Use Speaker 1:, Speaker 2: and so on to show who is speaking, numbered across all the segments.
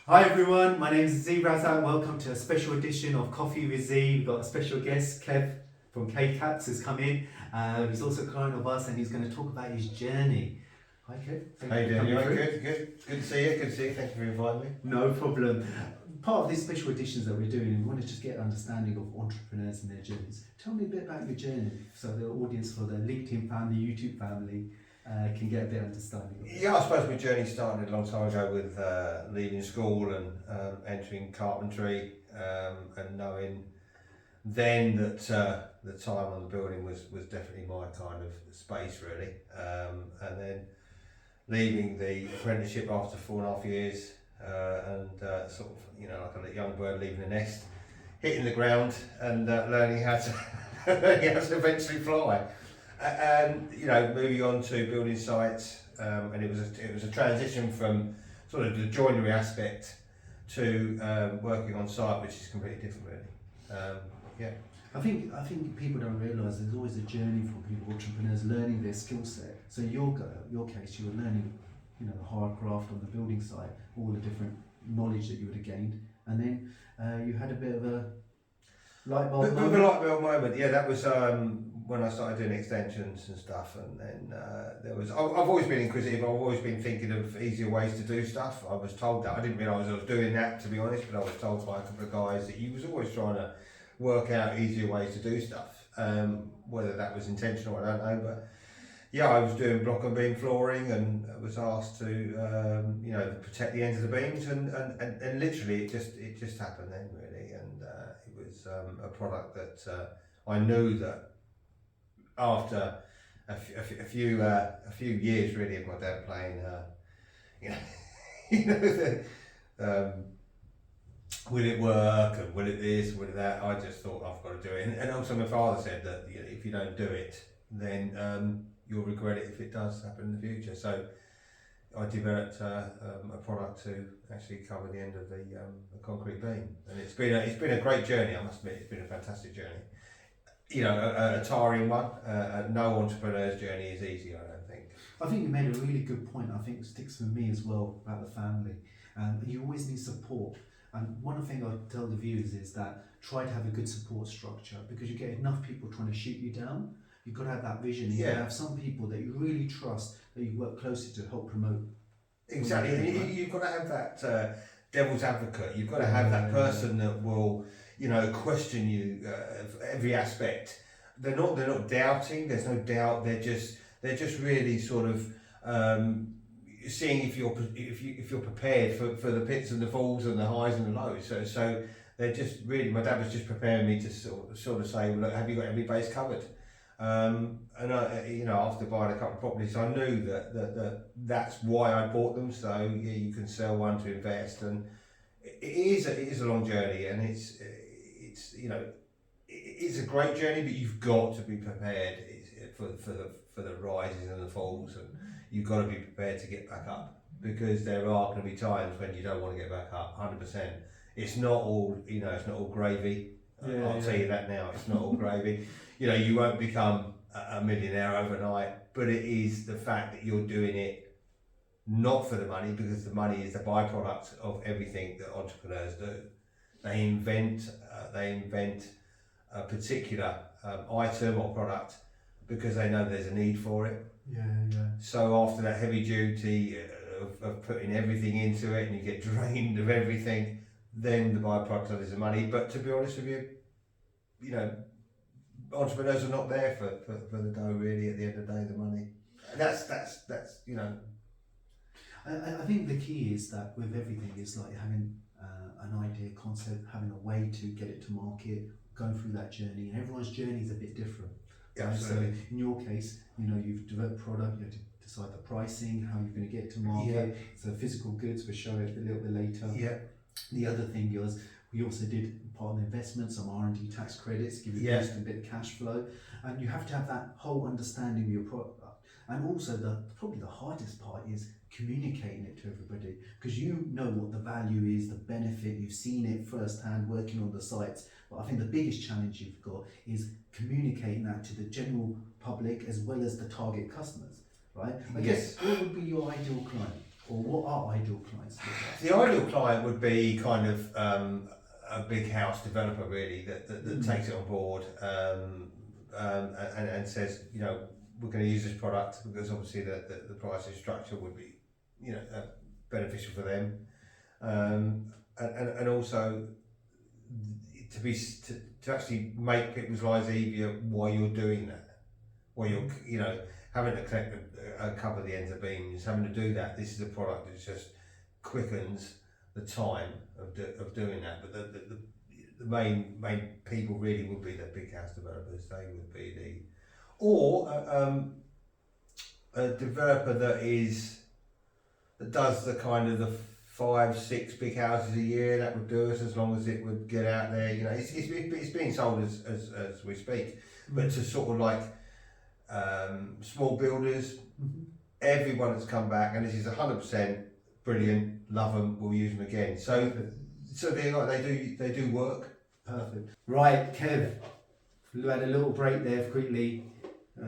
Speaker 1: Hi everyone, my name is Z Razak. Welcome to a special edition of Coffee with Z. We've got a special guest, Kev from K-Caps has come in. He's also a client of us and he's going to talk about his journey. Hi Kev,
Speaker 2: How you
Speaker 1: for
Speaker 2: doing? You
Speaker 1: coming
Speaker 2: all right?
Speaker 1: through.
Speaker 2: Good to see you. Good to see you. Thank you for inviting me.
Speaker 1: No problem. Part of these special editions that we're doing, we want to just get an understanding of entrepreneurs and their journeys. Tell me a bit about your journey so the audience for the LinkedIn family, YouTube family can get a bit of understanding of it.
Speaker 2: Yeah, I suppose my journey started a long time ago with leaving school and entering carpentry and knowing then that the time on the building was definitely my kind of space really. And then leaving the apprenticeship after 4.5 years and sort of, like a young bird leaving the nest, hitting the ground and learning how to learning how to eventually fly. And moving on to building sites, and it was a transition from sort of the joinery aspect to working on site, which is completely different, really. Yeah.
Speaker 1: I think people don't realise there's always a journey for people, entrepreneurs, learning their skill set. So your case, you were learning, the hard craft on the building site, all the different knowledge that you would have gained, and then you had a bit of a light bulb
Speaker 2: Bit of a
Speaker 1: moment.
Speaker 2: light bulb moment, yeah. That was when I started doing extensions and stuff, and then there was. I've always been inquisitive. I've always been thinking of easier ways to do stuff. I was told that. I didn't realise I was doing that, to be honest. But I was told by a couple of guys that he was always trying to work out easier ways to do stuff. Whether that was intentional, I don't know. But yeah, I was doing block and beam flooring, and was asked to protect the ends of the beams, and literally it just happened then, really. And it was a product that I knew that after a few years really of my dad playing, will it work and will it this, will it that? I just thought I've got to do it, and also my father said that if you don't do it, then you'll regret it if it does happen in the future. So I developed a product to actually cover the end of the concrete beam, and it's been a great journey. I must admit, it's been a fantastic journey. A tiring one. No entrepreneur's journey is easy, I don't think.
Speaker 1: I think you made a really good point. I think it sticks with me as well about the family, and you always need support. And one thing I tell the viewers is that try to have a good support structure, because you get enough people trying to shoot you down. You've got to have that vision. You've got to have some people that you really trust, that you work closely to help promote.
Speaker 2: Exactly. You've got to have that devil's advocate. You've got to have that person that will, question you every aspect. They're not doubting. There's no doubt. They're just really sort of seeing if you're prepared for the pits and the falls and the highs and the lows. So they're just really. My dad was just preparing me to sort of say, well, look, have you got every base covered? And I, after buying a couple of properties, I knew that's why I bought them. So yeah, you can sell one to invest, and it is a long journey, and it's a great journey, but you've got to be prepared for the rises and the falls, and you've got to be prepared to get back up, because there are going to be times when you don't want to get back up. 100%. It's not all it's not all gravy. I'll tell you that now. It's not all gravy. You won't become a millionaire overnight, but it is the fact that you're doing it not for the money, because the money is the byproduct of everything that entrepreneurs do. They invent a particular item or product because they know there's a need for it.
Speaker 1: Yeah.
Speaker 2: So after that heavy duty of putting everything into it, and you get drained of everything, then the byproduct of it is the money. But to be honest with you, entrepreneurs are not there for the dough, really. At the end of the day, the money. That's
Speaker 1: I think the key is that with everything is like having an idea, concept, having a way to get it to market, going through that journey, and everyone's journey is a bit different.
Speaker 2: Yeah,
Speaker 1: Right?
Speaker 2: absolutely.
Speaker 1: So in your case, you've developed product, you have to decide the pricing, how you're going to get it to market. So physical goods, we'll show it a little bit later.
Speaker 2: Yeah.
Speaker 1: The other thing was we also did part of the investment, some R&D tax credits, give you boost and a bit of cash flow, and you have to have that whole understanding of your product. And also probably the hardest part is communicating it to everybody, because you know what the value is, the benefit, you've seen it firsthand working on the sites. But I think the biggest challenge you've got is communicating that to the general public as well as the target customers, right? I guess what would be your ideal client? or what are ideal clients?
Speaker 2: The ideal client would be kind of a big house developer, really, that takes it on board and says, you know, we're going to use this product because obviously the pricing structure would be, you know, beneficial for them, and also to actually make people's lives easier while you're doing that, while you're, you know, having to connect cover the ends of beams, having to do that. This is a product that just quickens the time of doing that. But the main people really would be the big house developers. They would be a developer that does the kind of the 5-6 big houses a year. That would do us, as long as it would get out there. You know, it's being sold as we speak. But to sort of like small builders, everyone that's come back, and this is 100% brilliant, love them, we'll use them again. So they do work.
Speaker 1: Perfect. Right, Kev, we had a little break there quickly.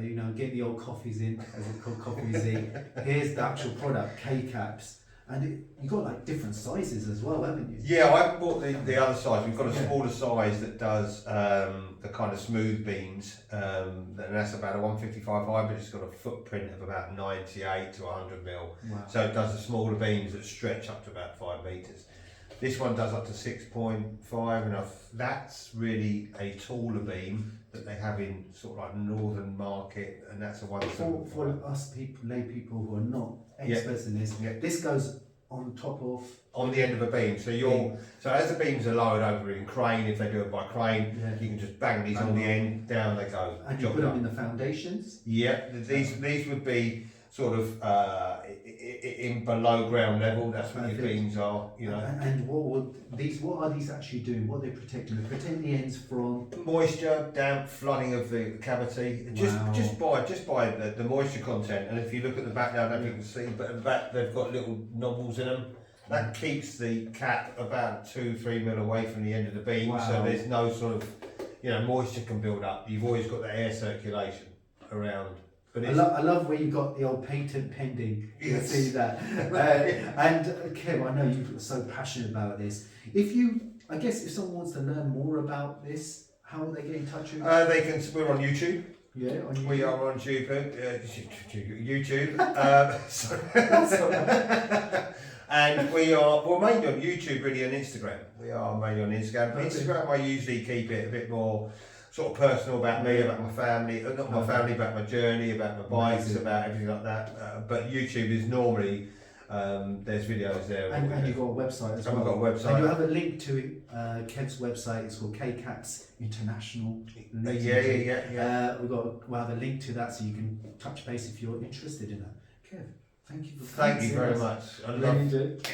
Speaker 1: You know, get the old coffees in, as it's called, coffees in. Here's the actual product, K-Caps. And you got like different sizes as well, haven't you?
Speaker 2: Yeah, I bought the other size. We've got a smaller size that does the kind of smooth beams, and that's about a 155 high, but it's got a footprint of about 98 to 100 mil.
Speaker 1: Wow.
Speaker 2: So it does the smaller beams that stretch up to about 5 metres. This one does up to 6.5, and that's really a taller beam that they have in sort of like northern market, and that's a one.
Speaker 1: For us people, lay people who are not experts in this, this goes on top of
Speaker 2: the end of a beam. So as the beams are lowered over in crane, if they do it by crane, you can just bang these on the end, down they go.
Speaker 1: And you put them in the foundations.
Speaker 2: Yeah, these would be sort of in below ground level. That's what your beams are, you know.
Speaker 1: And what are these actually doing? What are they protecting? They protect the ends from
Speaker 2: moisture, damp, flooding of the cavity. Just by the moisture content. And if you look at the back now, I don't know if you can see, but at the back they've got little knobbles in them. That keeps the cap about 2-3 mil away from the end of the beam, so there's no sort of, you know, moisture can build up. You've always got the air circulation around. But
Speaker 1: I love where you got the old patent pending. You can see that. And Kev, I know you're so passionate about this. I guess if someone wants to learn more about this, how will they get in touch with you?
Speaker 2: We're on YouTube.
Speaker 1: Yeah, on YouTube.
Speaker 2: We are on YouTube. And we're mainly on YouTube, really, and Instagram. We are mainly on Instagram. Instagram, I usually keep it a bit more sort of personal about me, about my family, not my family, about my journey, about my bikes, about everything like that. But YouTube is normally, there's videos there.
Speaker 1: And you've got a website as well.
Speaker 2: We've got a website.
Speaker 1: And you have a link to Kev's website. It's called K-Caps International.
Speaker 2: Yeah.
Speaker 1: We'll have a link to that, so you can touch base if you're interested in that. Kev, thank you for
Speaker 2: Thank you very much. I love
Speaker 1: it.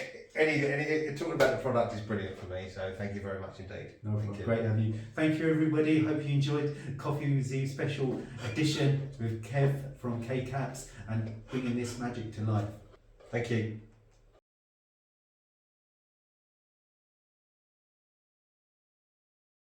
Speaker 2: Talking about the product is brilliant for me, so thank you very much indeed.
Speaker 1: No problem. Great having you. Thank you, everybody. Hope you enjoyed Coffee with Z special edition with Kev from K-Caps and bringing this magic to life.
Speaker 2: Thank you.